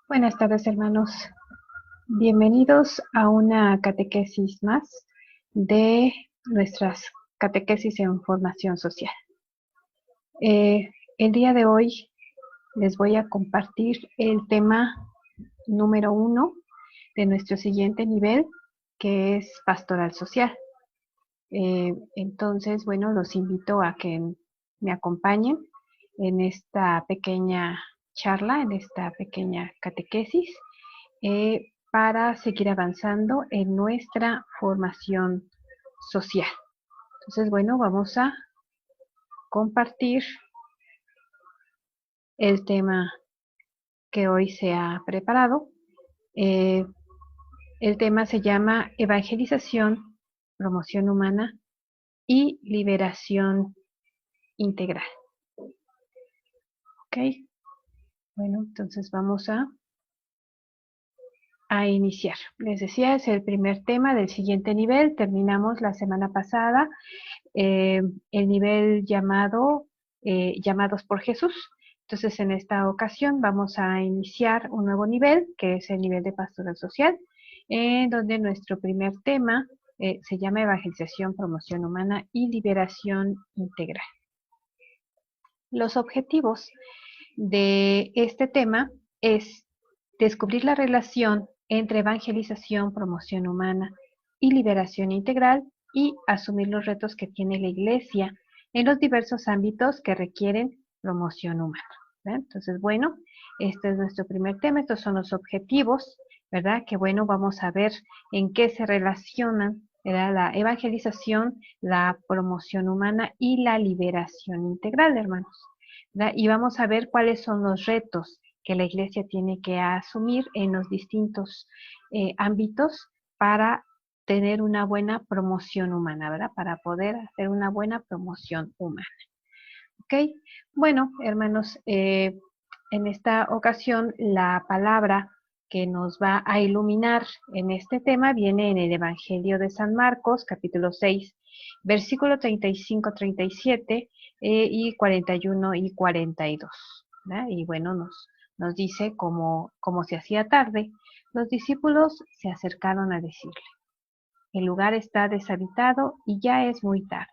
Buenas tardes, hermanos. Bienvenidos a una catequesis más de nuestras catequesis en formación social. El día de hoy les voy a compartir el tema número 1 de nuestro siguiente nivel, que es pastoral social. Entonces, bueno, los invito a que me acompañen en esta pequeña charla, en esta pequeña catequesis, para seguir avanzando en nuestra formación social. Entonces, bueno, vamos a compartir el tema que hoy se ha preparado. Eh, el tema se llama Evangelización, Promoción Humana y Liberación Integral. ¿Ok? Bueno, entonces vamos a iniciar. Les decía, es el primer tema del siguiente nivel. Terminamos la semana pasada el nivel llamado Llamados por Jesús. Entonces, en esta ocasión vamos a iniciar un nuevo nivel, que es el nivel de pastoral social, en donde nuestro primer tema se llama Evangelización, Promoción Humana y Liberación Integral. Los objetivos de este tema es descubrir la relación entre evangelización, promoción humana y liberación integral y asumir los retos que tiene la Iglesia en los diversos ámbitos que requieren promoción humana, ¿verdad? Entonces, bueno, este es nuestro primer tema, estos son los objetivos, ¿verdad? Que bueno, vamos a ver en qué se relacionan, ¿verdad? La evangelización, la promoción humana y la liberación integral, hermanos, ¿verdad? Y vamos a ver cuáles son los retos que la Iglesia tiene que asumir en los distintos ámbitos para tener una buena promoción humana, ¿verdad? Para poder hacer una buena promoción humana. ¿Ok? Bueno, hermanos, en esta ocasión la palabra que nos va a iluminar en este tema viene en el Evangelio de San Marcos, capítulo 6, versículo 35-37 y 41 y 42. ¿Verdad? Y bueno, nos dice, como se hacía tarde, los discípulos se acercaron a decirle, el lugar está deshabitado y ya es muy tarde.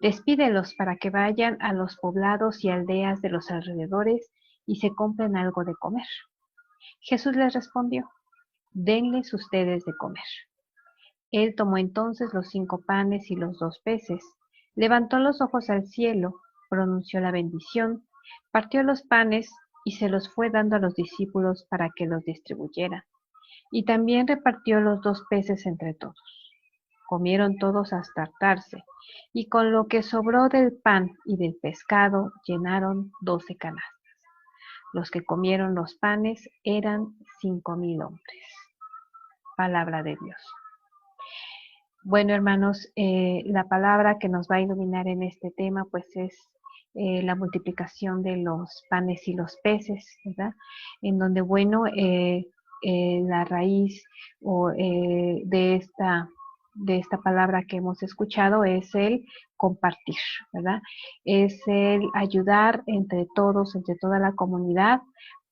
Despídelos para que vayan a los poblados y aldeas de los alrededores y se compren algo de comer. Jesús les respondió, denles ustedes de comer. Él tomó entonces los 5 panes y los 2 peces, levantó los ojos al cielo, pronunció la bendición, partió los panes y se los fue dando a los discípulos para que los distribuyeran. Y también repartió los 2 peces entre todos. Comieron todos hasta hartarse, y con lo que sobró del pan y del pescado llenaron 12 canastas. Los que comieron los panes eran 5,000 hombres. Palabra de Dios. Bueno, hermanos, la palabra que nos va a iluminar en este tema, pues es la multiplicación de los panes y los peces, ¿verdad? En donde, bueno, la raíz de esta palabra que hemos escuchado es el compartir, ¿verdad? Es el ayudar entre todos, entre toda la comunidad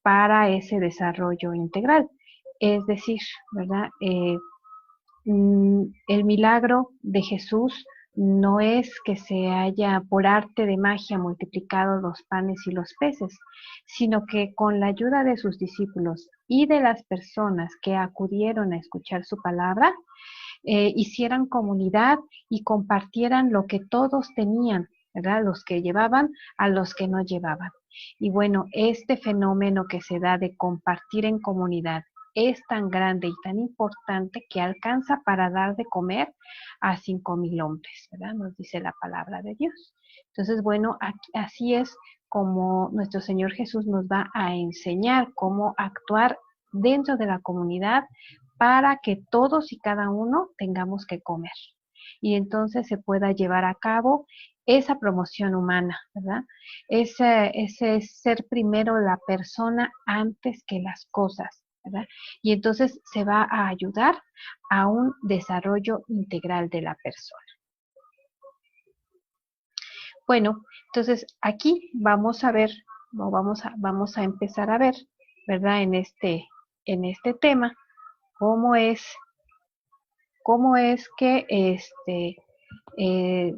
para ese desarrollo integral. Es decir, ¿verdad? El milagro de Jesús no es que se haya por arte de magia multiplicado los panes y los peces, sino que con la ayuda de sus discípulos y de las personas que acudieron a escuchar su palabra, hicieran comunidad y compartieran lo que todos tenían, ¿verdad? Los que llevaban a los que no llevaban. Y bueno, este fenómeno que se da de compartir en comunidad es tan grande y tan importante que alcanza para dar de comer a 5,000 hombres, ¿verdad? Nos dice la palabra de Dios. Entonces, bueno, así es como nuestro Señor Jesús nos va a enseñar cómo actuar dentro de la comunidad para que todos y cada uno tengamos que comer. Y entonces se pueda llevar a cabo esa promoción humana, ¿verdad? Ese ser primero la persona antes que las cosas, ¿verdad? Y entonces se va a ayudar a un desarrollo integral de la persona. Bueno, entonces aquí vamos a ver, vamos a empezar a ver ¿verdad? En este tema, cómo es, cómo es que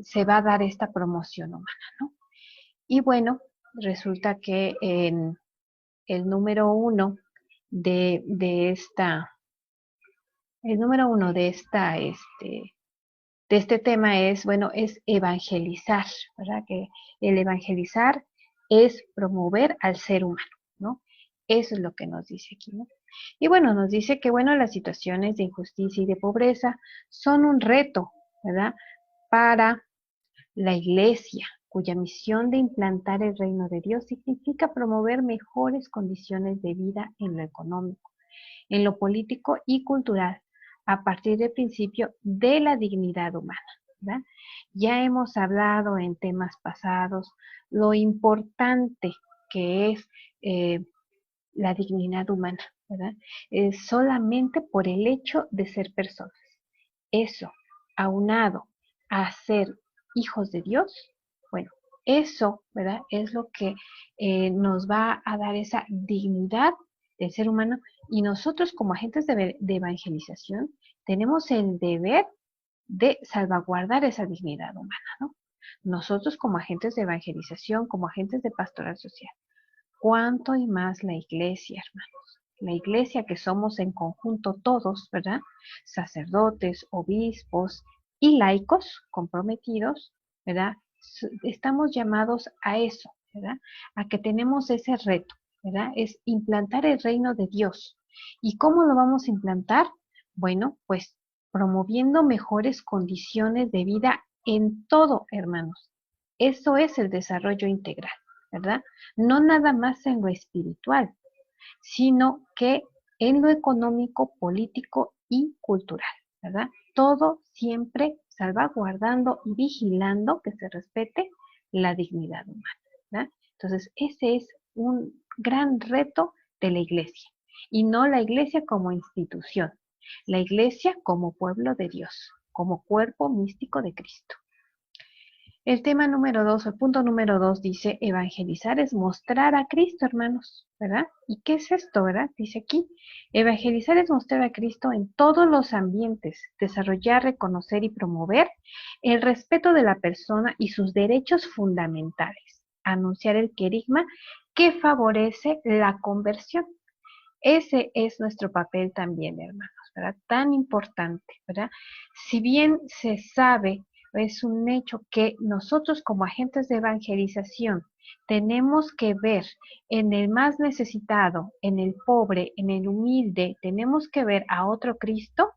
se va a dar esta promoción humana, ¿no? Y bueno, resulta que en el número uno de esta, el número uno de este tema es, bueno, es evangelizar, ¿verdad? Que el evangelizar es promover al ser humano, ¿no? Eso es lo que nos dice aquí, ¿no? Y bueno, nos dice que, bueno, las situaciones de injusticia y de pobreza son un reto, ¿verdad? Para la Iglesia, cuya misión de implantar el reino de Dios significa promover mejores condiciones de vida en lo económico, en lo político y cultural, a partir del principio de la dignidad humana, ¿verdad? Ya hemos hablado en temas pasados lo importante que es la dignidad humana, ¿verdad? Solamente por el hecho de ser personas. Eso, aunado a ser hijos de Dios, bueno, eso, ¿verdad? Es lo que nos va a dar esa dignidad del ser humano y nosotros como agentes de evangelización tenemos el deber de salvaguardar esa dignidad humana, ¿no? Nosotros como agentes de evangelización, como agentes de pastoral social, ¿cuánto y más la iglesia, hermanos? La iglesia que somos en conjunto todos, ¿verdad? Sacerdotes, obispos y laicos comprometidos, ¿verdad? Estamos llamados a eso, ¿verdad? A que tenemos ese reto, ¿verdad? Es implantar el reino de Dios. ¿Y cómo lo vamos a implantar? Bueno, pues promoviendo mejores condiciones de vida en todo, hermanos. Eso es el desarrollo integral, ¿verdad? No nada más en lo espiritual, sino que en lo económico, político y cultural, ¿verdad? Todo siempre salvaguardando y vigilando que se respete la dignidad humana, ¿verdad? Entonces, ese es un gran reto de la iglesia, y no la iglesia como institución, la iglesia como pueblo de Dios, como cuerpo místico de Cristo. El tema número 2, el punto número 2 dice, evangelizar es mostrar a Cristo, hermanos, ¿verdad? ¿Y qué es esto, verdad? Dice aquí, evangelizar es mostrar a Cristo en todos los ambientes, desarrollar, reconocer y promover el respeto de la persona y sus derechos fundamentales, anunciar el querigma que favorece la conversión. Ese es nuestro papel también, hermanos, ¿verdad? Tan importante, ¿verdad? Si bien se sabe, es un hecho que nosotros como agentes de evangelización tenemos que ver en el más necesitado, en el pobre, en el humilde, tenemos que ver a otro Cristo.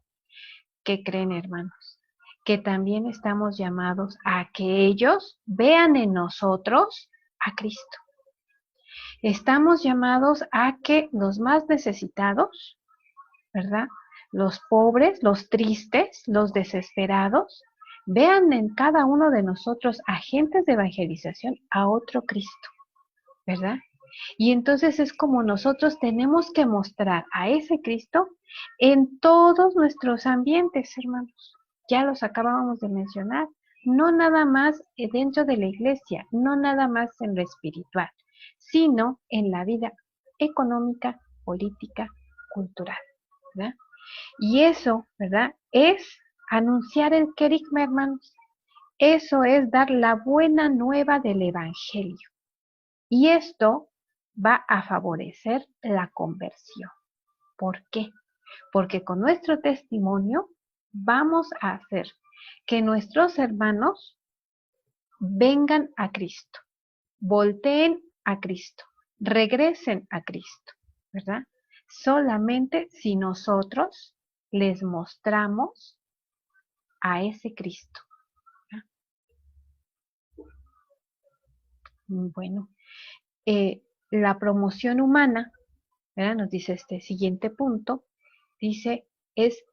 ¿Qué creen, hermanos? Que también estamos llamados a que ellos vean en nosotros a Cristo. Estamos llamados a que los más necesitados, ¿verdad? Los pobres, los tristes, los desesperados, vean en cada uno de nosotros agentes de evangelización a otro Cristo, ¿verdad? Y entonces es como nosotros tenemos que mostrar a ese Cristo en todos nuestros ambientes, hermanos. Ya los acabábamos de mencionar. No nada más dentro de la iglesia, no nada más en lo espiritual, sino en la vida económica, política, cultural, ¿verdad? Y eso, ¿verdad? Es anunciar el querigma, hermanos. Eso es dar la buena nueva del Evangelio. Y esto va a favorecer la conversión. ¿Por qué? Porque con nuestro testimonio vamos a hacer que nuestros hermanos vengan a Cristo, volteen a Cristo, regresen a Cristo, ¿verdad? Solamente si nosotros les mostramos a ese Cristo. ¿Verdad? Bueno, la promoción humana, ¿verdad? Nos dice este siguiente punto, dice, es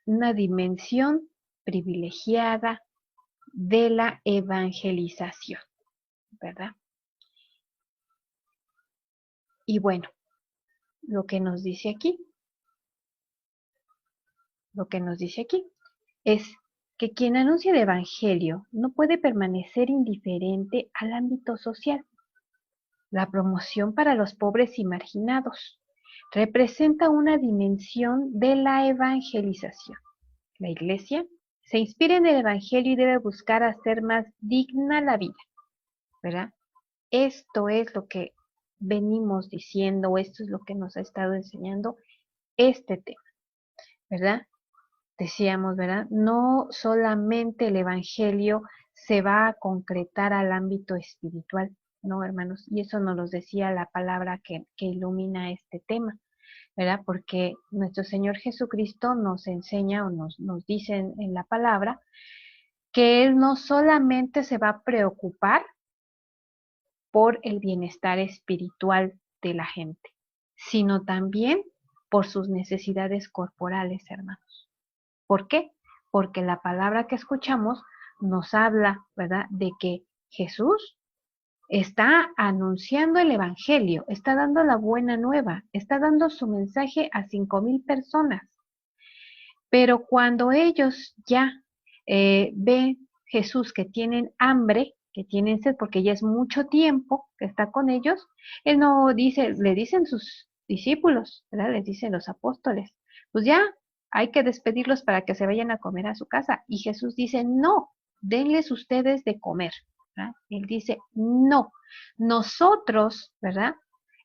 una dimensión privilegiada de la evangelización, ¿verdad? Y bueno, lo que nos dice aquí, lo que nos dice aquí es que quien anuncia el evangelio no puede permanecer indiferente al ámbito social, la promoción para los pobres y marginados, representa una dimensión de la evangelización. La iglesia se inspira en el evangelio y debe buscar hacer más digna la vida, ¿verdad? Esto es lo que venimos diciendo, esto es lo que nos ha estado enseñando este tema, ¿verdad? Decíamos, ¿verdad? No solamente el evangelio se va a concretar al ámbito espiritual, ¿no, hermanos? Y eso nos lo decía la palabra que ilumina este tema, ¿verdad? Porque nuestro Señor Jesucristo nos enseña o nos dice en la palabra que Él no solamente se va a preocupar por el bienestar espiritual de la gente, sino también por sus necesidades corporales, hermanos. ¿Por qué? Porque la palabra que escuchamos nos habla, ¿verdad?, de que Jesús está anunciando el evangelio, está dando la buena nueva, está dando su mensaje a 5,000 personas. Pero cuando ellos ya ven Jesús que tienen hambre, que tienen sed, porque ya es mucho tiempo que está con ellos, Él no dice, le dicen sus discípulos, ¿verdad? Les dicen los apóstoles, pues ya hay que despedirlos para que se vayan a comer a su casa. Y Jesús dice, no, denles ustedes de comer, ¿verdad? Él dice, no, nosotros, ¿verdad?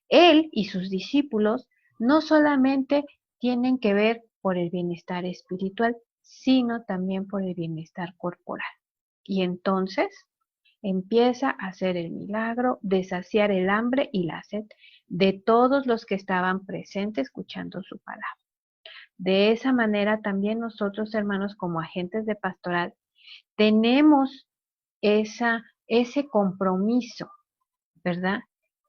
Él y sus discípulos no solamente tienen que ver por el bienestar espiritual, sino también por el bienestar corporal. Y entonces empieza a hacer el milagro de saciar el hambre y la sed de todos los que estaban presentes escuchando su palabra. De esa manera también nosotros, hermanos, como agentes de pastoral, tenemos ese compromiso, ¿verdad?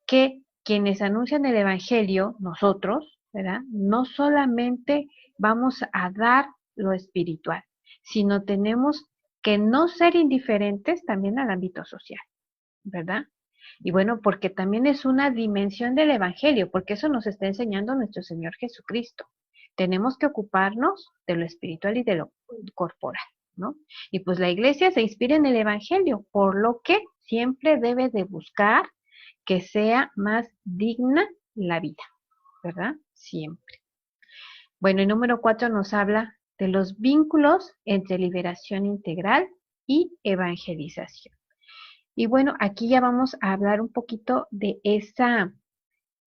Que quienes anuncian el Evangelio, nosotros, ¿verdad? No solamente vamos a dar lo espiritual, sino tenemos que no ser indiferentes también al ámbito social, ¿verdad? Y bueno, porque también es una dimensión del Evangelio, porque eso nos está enseñando nuestro Señor Jesucristo. Tenemos que ocuparnos de lo espiritual y de lo corporal, ¿no? Y pues la iglesia se inspira en el Evangelio, por lo que siempre debe de buscar que sea más digna la vida, ¿verdad? Siempre. Bueno, el número 4 nos habla de los vínculos entre liberación integral y evangelización. Y bueno, aquí ya vamos a hablar un poquito de esa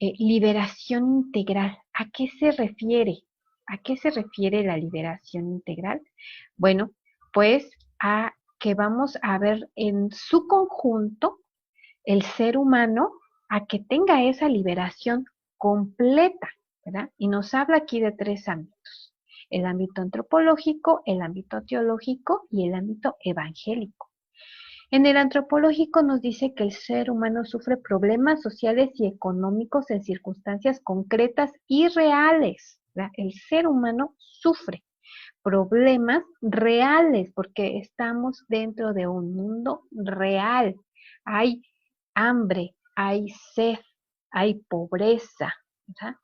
liberación integral. ¿A qué se refiere? ¿A qué se refiere la liberación integral? Bueno, pues a que vamos a ver en su conjunto el ser humano a que tenga esa liberación completa, ¿verdad? Y nos habla aquí de 3 ámbitos: el ámbito antropológico, el ámbito teológico y el ámbito evangélico. En el antropológico nos dice que el ser humano sufre problemas sociales y económicos en circunstancias concretas y reales, ¿verdad? El ser humano sufre problemas reales porque estamos dentro de un mundo real. Hay hambre, hay sed, hay pobreza, ¿verdad?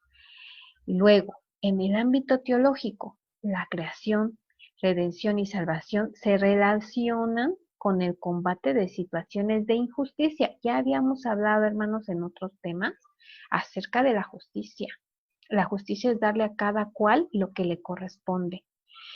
Luego, en el ámbito teológico, la creación, redención y salvación se relacionan con el combate de situaciones de injusticia. Ya habíamos hablado, hermanos, en otros temas acerca de la justicia. La justicia es darle a cada cual lo que le corresponde.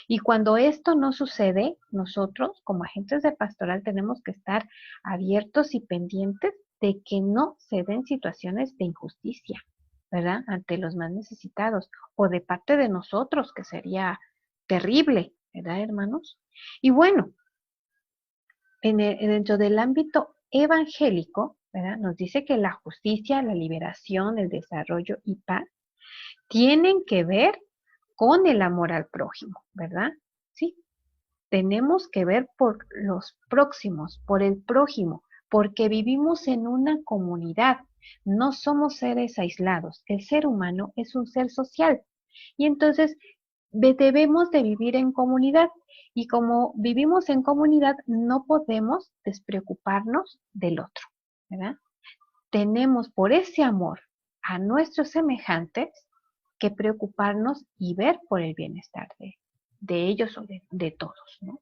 Y cuando esto no sucede, nosotros como agentes de pastoral tenemos que estar abiertos y pendientes de que no se den situaciones de injusticia, ¿verdad? Ante los más necesitados o de parte de nosotros, que sería terrible, ¿verdad, hermanos? Y bueno, dentro del ámbito evangélico, ¿verdad? Nos dice que la justicia, la liberación, el desarrollo y paz tienen que ver con el amor al prójimo, ¿verdad? Sí, tenemos que ver por los próximos, por el prójimo, porque vivimos en una comunidad, no somos seres aislados. El ser humano es un ser social y entonces debemos de vivir en comunidad y como vivimos en comunidad no podemos despreocuparnos del otro, ¿verdad? Tenemos por ese amor a nuestros semejantes que preocuparnos y ver por el bienestar de ellos o de todos, ¿no?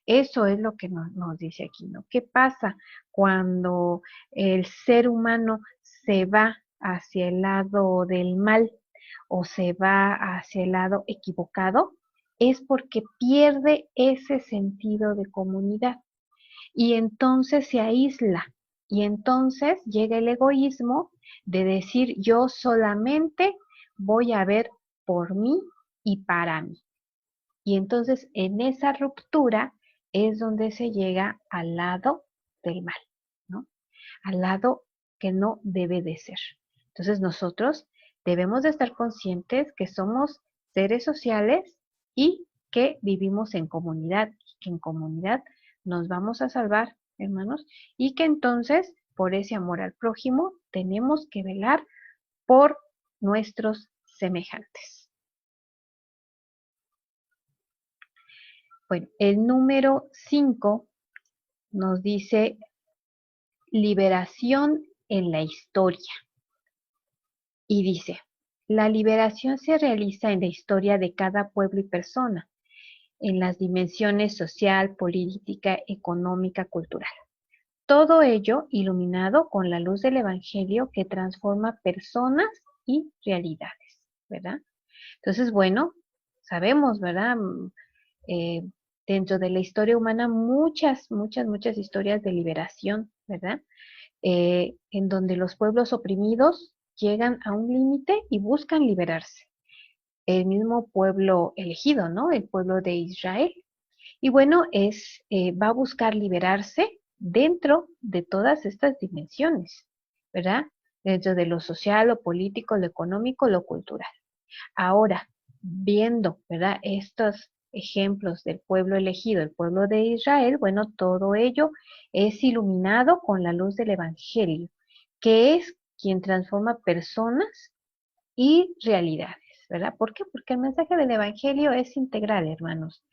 Eso es lo que nos dice aquí, ¿no? ¿Qué pasa cuando el ser humano se va hacia el lado del mal? o se va hacia el lado equivocado, es porque pierde ese sentido de comunidad y entonces se aísla y entonces llega el egoísmo de decir yo solamente voy a ver por mí y para mí. Y entonces en esa ruptura es donde se llega al lado del mal, ¿no? Al lado que no debe de ser. Entonces nosotros debemos de estar conscientes que somos seres sociales y que vivimos en comunidad, y que en comunidad nos vamos a salvar, hermanos, y que entonces por ese amor al prójimo tenemos que velar por nuestros semejantes. Bueno, el número 5 nos dice liberación en la historia. Y dice, la liberación se realiza en la historia de cada pueblo y persona, en las dimensiones social, política, económica, cultural. Todo ello iluminado con la luz del Evangelio que transforma personas y realidades, ¿verdad? Entonces, bueno, sabemos, ¿verdad? Eh, Dentro de la historia humana muchas historias de liberación, ¿verdad? En donde los pueblos oprimidos llegan a un límite y buscan liberarse. El mismo pueblo elegido, ¿no? El pueblo de Israel. Y bueno, va a buscar liberarse dentro de todas estas dimensiones, ¿verdad? Dentro de lo social, lo político, lo económico, lo cultural. Ahora, viendo, ¿verdad? Estos ejemplos del pueblo elegido, el pueblo de Israel, bueno, todo ello es iluminado con la luz del Evangelio, que es quien transforma personas y realidades, ¿verdad? ¿Por qué? Porque el mensaje del Evangelio es integral, hermanos.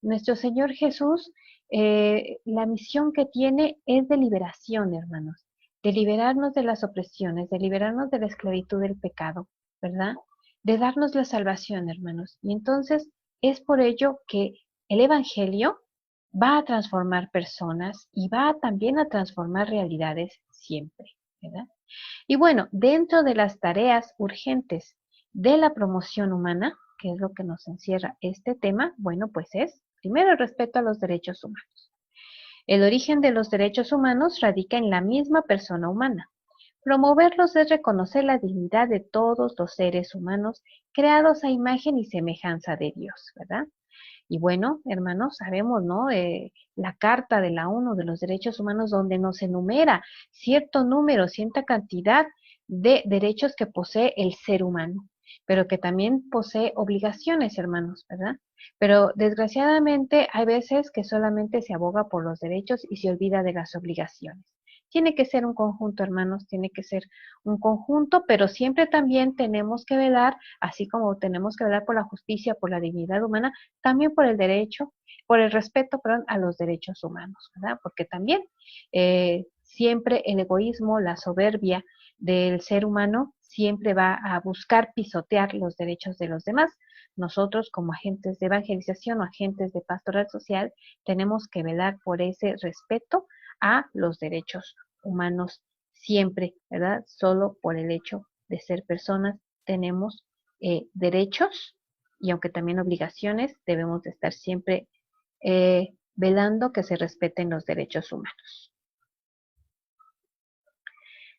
Nuestro Señor Jesús, la misión que tiene es de liberación, hermanos, de liberarnos de las opresiones, de liberarnos de la esclavitud del pecado, ¿verdad? De darnos la salvación, hermanos. Y entonces es por ello que el Evangelio va a transformar personas y va también a transformar realidades siempre, ¿verdad? Y bueno, dentro de las tareas urgentes de la promoción humana, que es lo que nos encierra este tema, bueno, pues es primero el respeto a los derechos humanos. El origen de los derechos humanos radica en la misma persona humana. Promoverlos es reconocer la dignidad de todos los seres humanos creados a imagen y semejanza de Dios, ¿verdad? Y bueno, hermanos, sabemos, ¿no? La Carta de la ONU de los Derechos Humanos donde nos enumera cierto número, cierta cantidad de derechos que posee el ser humano, pero que también posee obligaciones, hermanos, ¿verdad? Pero desgraciadamente hay veces que solamente se aboga por los derechos y se olvida de las obligaciones. Tiene que ser un conjunto, hermanos, tiene que ser un conjunto, pero siempre también tenemos que velar, así como tenemos que velar por la justicia, por la dignidad humana, también por el derecho, por el respeto, perdón, a los derechos humanos, ¿verdad? Porque también siempre el egoísmo, la soberbia del ser humano siempre va a buscar pisotear los derechos de los demás. Nosotros como agentes de evangelización o agentes de pastoral social tenemos que velar por ese respeto a los derechos humanos siempre, ¿verdad? Solo por el hecho de ser personas tenemos derechos y aunque también obligaciones, debemos de estar siempre velando que se respeten los derechos humanos.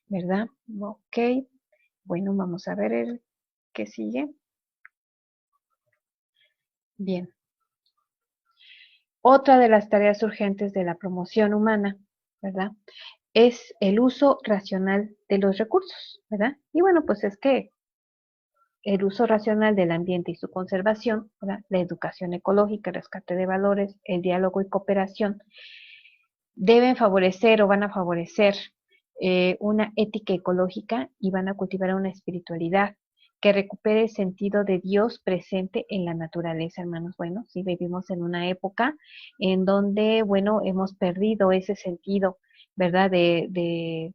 ¿Verdad? Ok. Bueno, vamos a ver el que sigue. Bien. Otra de las tareas urgentes de la promoción humana, ¿verdad? Es el uso racional de los recursos, ¿verdad? Y bueno, pues es que el uso racional del ambiente y su conservación, ¿verdad? La educación ecológica, el rescate de valores, el diálogo y cooperación, deben favorecer o van a favorecer una ética ecológica y van a cultivar una espiritualidad que recupere el sentido de Dios presente en la naturaleza, hermanos. Bueno, sí vivimos en una época en donde, bueno, hemos perdido ese sentido, ¿verdad? De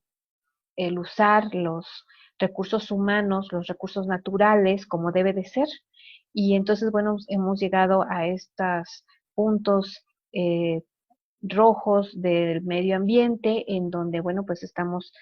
el usar los recursos humanos, los recursos naturales como debe de ser. Y entonces, bueno, hemos llegado a estos puntos rojos del medio ambiente en donde, bueno, pues estamos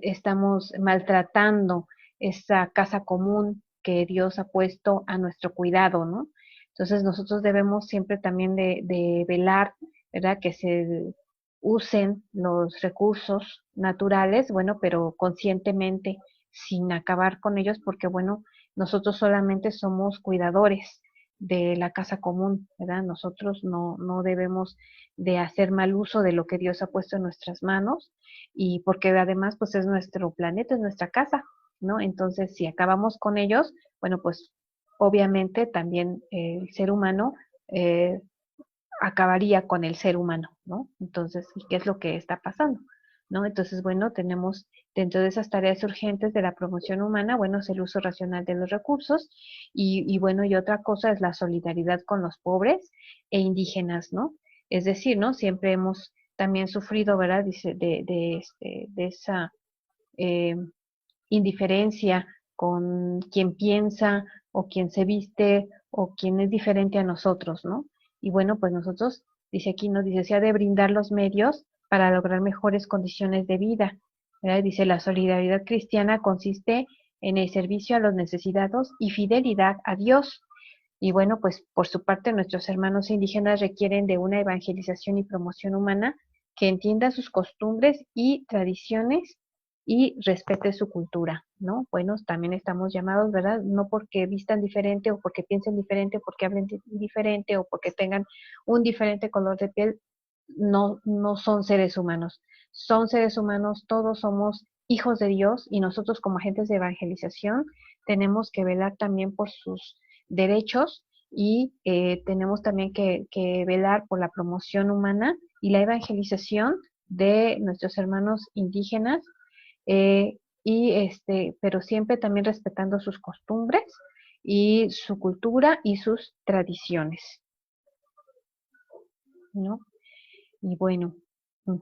estamos maltratando esa casa común que Dios ha puesto a nuestro cuidado, ¿no? Entonces nosotros debemos siempre también de velar, ¿verdad? Que se usen los recursos naturales, bueno, pero conscientemente, sin acabar con ellos, porque bueno, nosotros solamente somos cuidadores de la casa común, ¿verdad? Nosotros no debemos de hacer mal uso de lo que Dios ha puesto en nuestras manos y porque además pues es nuestro planeta, es nuestra casa, ¿no? Entonces, si acabamos con ellos, bueno, pues obviamente también el ser humano eh, acabaría con el ser humano, ¿no? Entonces, ¿y qué es lo que está pasando? ¿No? Entonces, bueno, tenemos dentro de esas tareas urgentes de la promoción humana, bueno, es el uso racional de los recursos y bueno, y otra cosa es la solidaridad con los pobres e indígenas, ¿no? Es decir, ¿no? Siempre hemos también sufrido, ¿verdad? Dice, de esa eh, indiferencia con quien piensa o quien se viste o quien es diferente a nosotros, ¿no? Y bueno, pues nosotros, dice aquí, nos dice, se ha de brindar los medios para lograr mejores condiciones de vida, ¿verdad? Dice, la solidaridad cristiana consiste en el servicio a los necesitados y fidelidad a Dios. Y bueno, pues por su parte nuestros hermanos indígenas requieren de una evangelización y promoción humana que entienda sus costumbres y tradiciones y respete su cultura, ¿no? Bueno, también estamos llamados, ¿verdad? No porque vistan diferente o porque piensen diferente, porque hablen diferente o porque tengan un diferente color de piel, no son seres humanos. Son seres humanos, todos somos hijos de Dios y nosotros como agentes de evangelización tenemos que velar también por sus derechos y tenemos también que velar por la promoción humana y la evangelización de nuestros hermanos indígenas pero siempre también respetando sus costumbres y su cultura y sus tradiciones, ¿no? Y bueno, mm,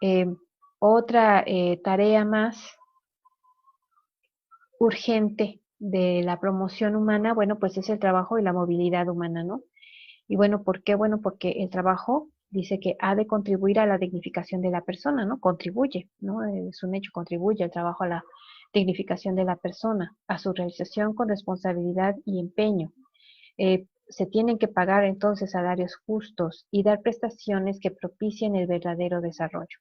eh, otra tarea más urgente de la promoción humana, bueno, pues es el trabajo y la movilidad humana, ¿no? Y bueno, ¿por qué? Bueno, porque el trabajo dice que ha de contribuir a la dignificación de la persona, ¿no? Contribuye, ¿no? Es un hecho, contribuye el trabajo a la dignificación de la persona, a su realización con responsabilidad y empeño. Se tienen que pagar entonces salarios justos y dar prestaciones que propicien el verdadero desarrollo,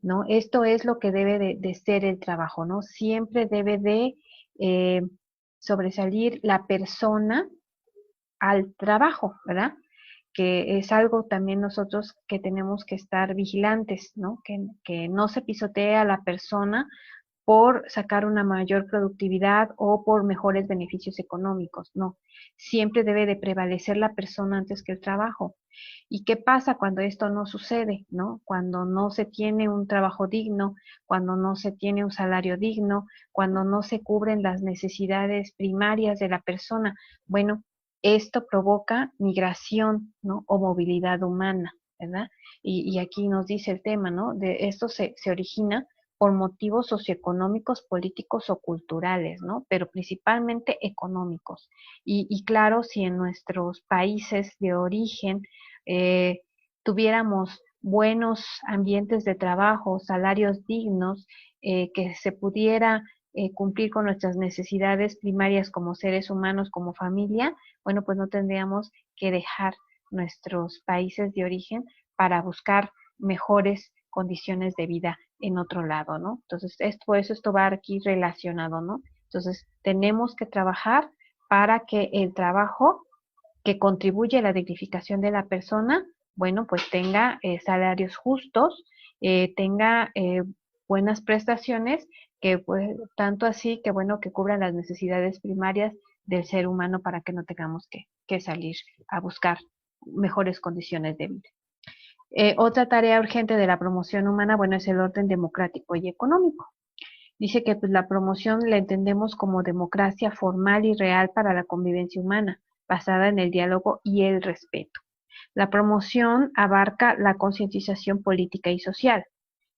¿no? Esto es lo que debe de ser el trabajo, ¿no? Siempre debe de eh, sobresalir la persona al trabajo, ¿verdad? Que es algo también nosotros que tenemos que estar vigilantes, ¿no? Que no se pisotee a la persona por sacar una mayor productividad o por mejores beneficios económicos, no. Siempre debe de prevalecer la persona antes que el trabajo. ¿Y qué pasa cuando esto no sucede, no? Cuando no se tiene un trabajo digno, cuando no se tiene un salario digno, cuando no se cubren las necesidades primarias de la persona. Bueno, esto provoca migración, ¿no? O movilidad humana, ¿verdad? Y aquí nos dice el tema, ¿no? De esto se origina por motivos socioeconómicos, políticos o culturales, ¿no? Pero principalmente económicos. Y claro, si en nuestros países de origen eh, tuviéramos buenos ambientes de trabajo, salarios dignos, que se pudiera cumplir con nuestras necesidades primarias como seres humanos, como familia, bueno, pues no tendríamos que dejar nuestros países de origen para buscar mejores condiciones de vida en otro lado, ¿no? Entonces, por eso esto va aquí relacionado, ¿no? Entonces, tenemos que trabajar para que el trabajo que contribuye a la dignificación de la persona, bueno, pues tenga salarios justos, tenga buenas prestaciones, que pues tanto así que bueno, que cubran las necesidades primarias del ser humano para que no tengamos que salir a buscar mejores condiciones de vida. Otra tarea urgente de la promoción humana, bueno, es el orden democrático y económico. Dice que pues, la promoción la entendemos como democracia formal y real para la convivencia humana, basada en el diálogo y el respeto. La promoción abarca la concientización política y social.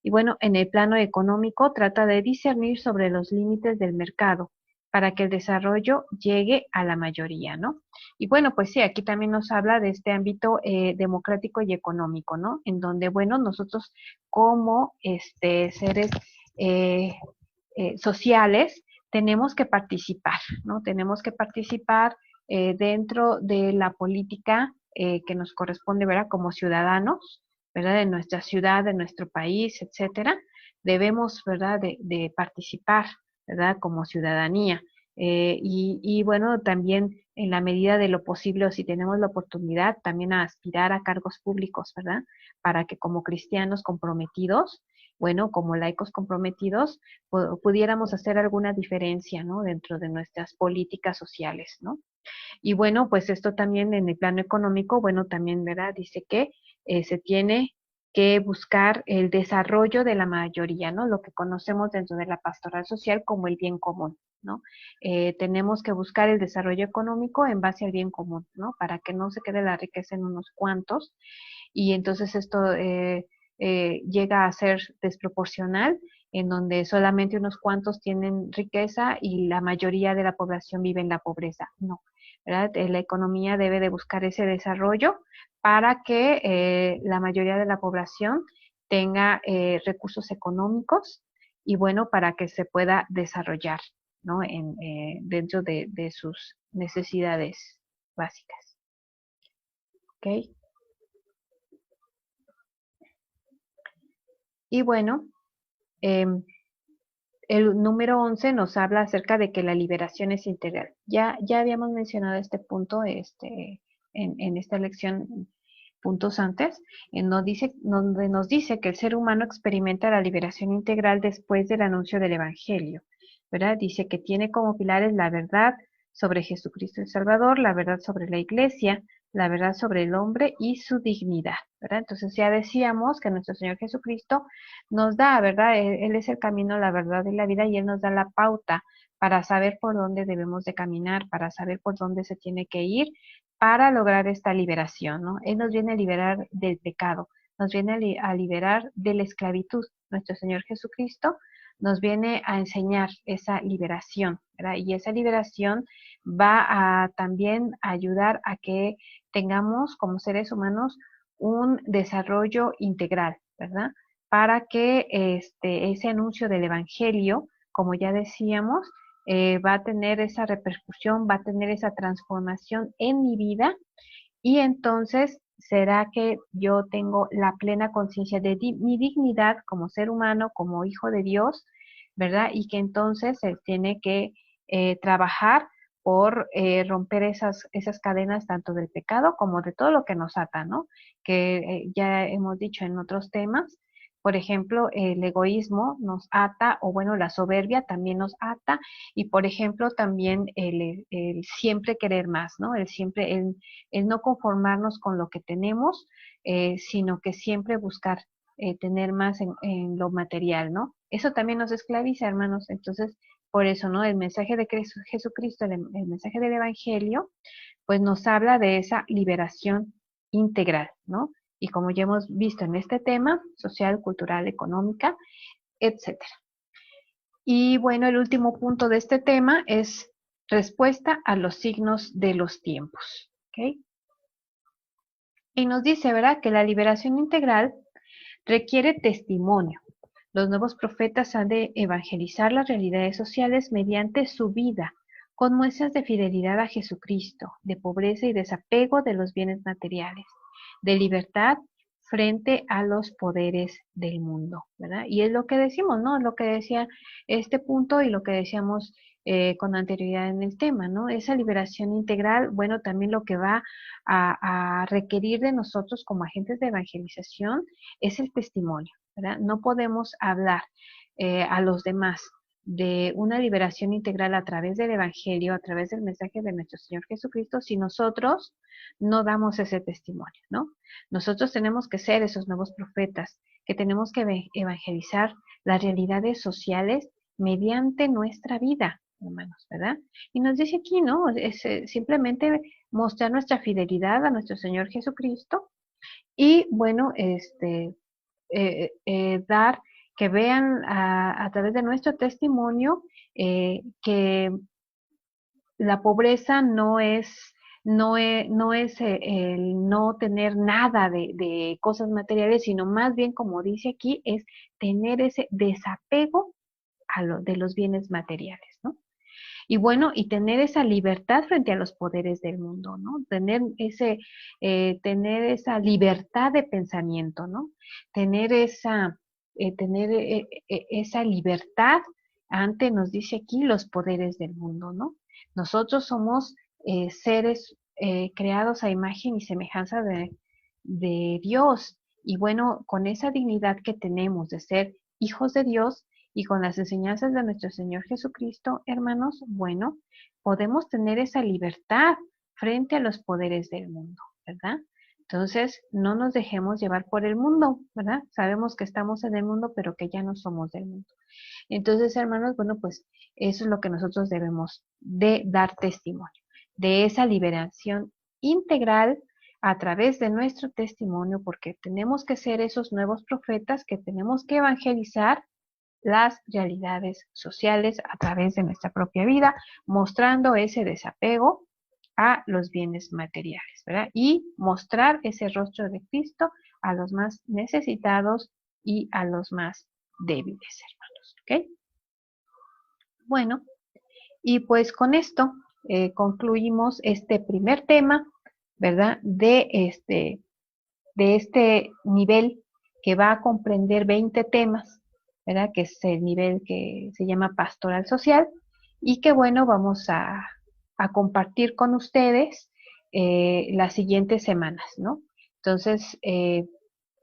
Y bueno, en el plano económico trata de discernir sobre los límites del mercado, para que el desarrollo llegue a la mayoría, ¿no? Y bueno, pues sí, aquí también nos habla de este ámbito democrático y económico, ¿no? En donde, bueno, nosotros como seres eh, sociales tenemos que participar, ¿no? Tenemos que participar dentro de la política que nos corresponde, ¿verdad? Como ciudadanos, ¿verdad? De nuestra ciudad, de nuestro país, etcétera. Debemos, ¿verdad? De participar, ¿verdad? Como ciudadanía. Y bueno, también en la medida de lo posible, o si tenemos la oportunidad, también a aspirar a cargos públicos, ¿verdad? Para que como cristianos comprometidos, bueno, como laicos comprometidos, pudiéramos hacer alguna diferencia, ¿no? Dentro de nuestras políticas sociales, ¿no? Y bueno, pues esto también en el plano económico, bueno, también, ¿verdad? Dice que se tiene que buscar el desarrollo de la mayoría, ¿no? Lo que conocemos dentro de la pastoral social como el bien común, ¿no? Tenemos que buscar el desarrollo económico en base al bien común, ¿no? Para que no se quede la riqueza en unos cuantos y entonces esto llega a ser desproporcional, en donde solamente unos cuantos tienen riqueza y la mayoría de la población vive en la pobreza. No, ¿verdad? La economía debe de buscar ese desarrollo para que la mayoría de la población tenga recursos económicos y bueno, para que se pueda desarrollar, ¿no? Dentro de sus necesidades básicas. ¿Ok? Y bueno, em, el número 11 nos habla acerca de que la liberación es integral. Ya habíamos mencionado este punto en esta lección puntos antes, donde nos dice que el ser humano experimenta la liberación integral después del anuncio del Evangelio, ¿verdad? Dice que tiene como pilares la verdad sobre Jesucristo el Salvador, la verdad sobre la Iglesia, la verdad sobre el hombre y su dignidad, ¿verdad? Entonces ya decíamos que nuestro Señor Jesucristo nos da, ¿verdad? Él es el camino, la verdad y la vida y Él nos da la pauta para saber por dónde debemos de caminar, para saber por dónde se tiene que ir para lograr esta liberación, ¿no? Él nos viene a liberar del pecado, nos viene a liberar de la esclavitud. Nuestro Señor Jesucristo nos viene a enseñar esa liberación, ¿verdad? Y esa liberación va a también ayudar a que tengamos como seres humanos un desarrollo integral, ¿verdad? Para que ese anuncio del Evangelio, como ya decíamos, va a tener esa repercusión, va a tener esa transformación en mi vida y entonces será que yo tengo la plena conciencia de mi dignidad como ser humano, como hijo de Dios, ¿verdad? Y que entonces se tiene que trabajar por romper esas cadenas tanto del pecado como de todo lo que nos ata, ¿no? Que ya hemos dicho en otros temas, por ejemplo, el egoísmo nos ata, o bueno, la soberbia también nos ata, y por ejemplo, también el siempre querer más, ¿no? El no conformarnos con lo que tenemos, sino que siempre buscar tener más en lo material, ¿no? Eso también nos esclaviza, hermanos. Entonces, por eso, ¿no? El mensaje de Jesucristo, el mensaje del Evangelio, pues nos habla de esa liberación integral, ¿no? Y como ya hemos visto en este tema, social, cultural, económica, etcétera. Y bueno, el último punto de este tema es respuesta a los signos de los tiempos. ¿Ok? Y nos dice, ¿verdad?, que la liberación integral requiere testimonio. Los nuevos profetas han de evangelizar las realidades sociales mediante su vida, con muestras de fidelidad a Jesucristo, de pobreza y desapego de los bienes materiales, de libertad frente a los poderes del mundo, ¿verdad? Y es lo que decimos, ¿no? Lo que decía este punto y lo que decíamos con anterioridad en el tema, ¿no? Esa liberación integral, bueno, también lo que va a requerir de nosotros como agentes de evangelización es el testimonio, ¿verdad? No podemos hablar a los demás de una liberación integral a través del Evangelio, a través del mensaje de nuestro Señor Jesucristo, si nosotros no damos ese testimonio, ¿no? Nosotros tenemos que ser esos nuevos profetas, que tenemos que evangelizar las realidades sociales mediante nuestra vida, hermanos, ¿verdad? Y nos dice aquí, ¿no? Es simplemente mostrar nuestra fidelidad a nuestro Señor Jesucristo y, bueno, dar que vean a través de nuestro testimonio que la pobreza no es el no tener nada de cosas materiales, sino más bien, como dice aquí, es tener ese desapego de los bienes materiales, ¿no? Y bueno, y tener esa libertad frente a los poderes del mundo, ¿no? Tener esa libertad de pensamiento, ¿no? Esa libertad ante, nos dice aquí, los poderes del mundo, ¿no? Nosotros somos seres creados a imagen y semejanza de Dios. Y bueno, con esa dignidad que tenemos de ser hijos de Dios, y con las enseñanzas de nuestro Señor Jesucristo, hermanos, bueno, podemos tener esa libertad frente a los poderes del mundo, ¿verdad? Entonces, no nos dejemos llevar por el mundo, ¿verdad? Sabemos que estamos en el mundo, pero que ya no somos del mundo. Entonces, hermanos, bueno, pues eso es lo que nosotros debemos de dar testimonio, de esa liberación integral a través de nuestro testimonio, porque tenemos que ser esos nuevos profetas que tenemos que evangelizar las realidades sociales a través de nuestra propia vida, mostrando ese desapego a los bienes materiales, ¿verdad? Y mostrar ese rostro de Cristo a los más necesitados y a los más débiles, hermanos, ¿ok? Bueno, y pues con esto concluimos este primer tema, ¿verdad? De este nivel que va a comprender 20 temas, ¿verdad? Que es el nivel que se llama pastoral social y que bueno, vamos a compartir con ustedes las siguientes semanas, ¿no? Entonces,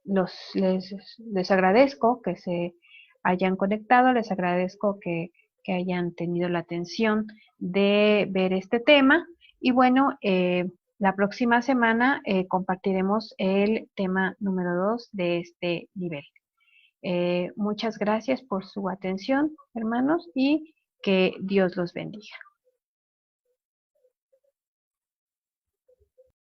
les agradezco que se hayan conectado, les agradezco que hayan tenido la atención de ver este tema y bueno, la próxima semana compartiremos el tema número 2 de este nivel. Muchas gracias por su atención, hermanos, y que Dios los bendiga.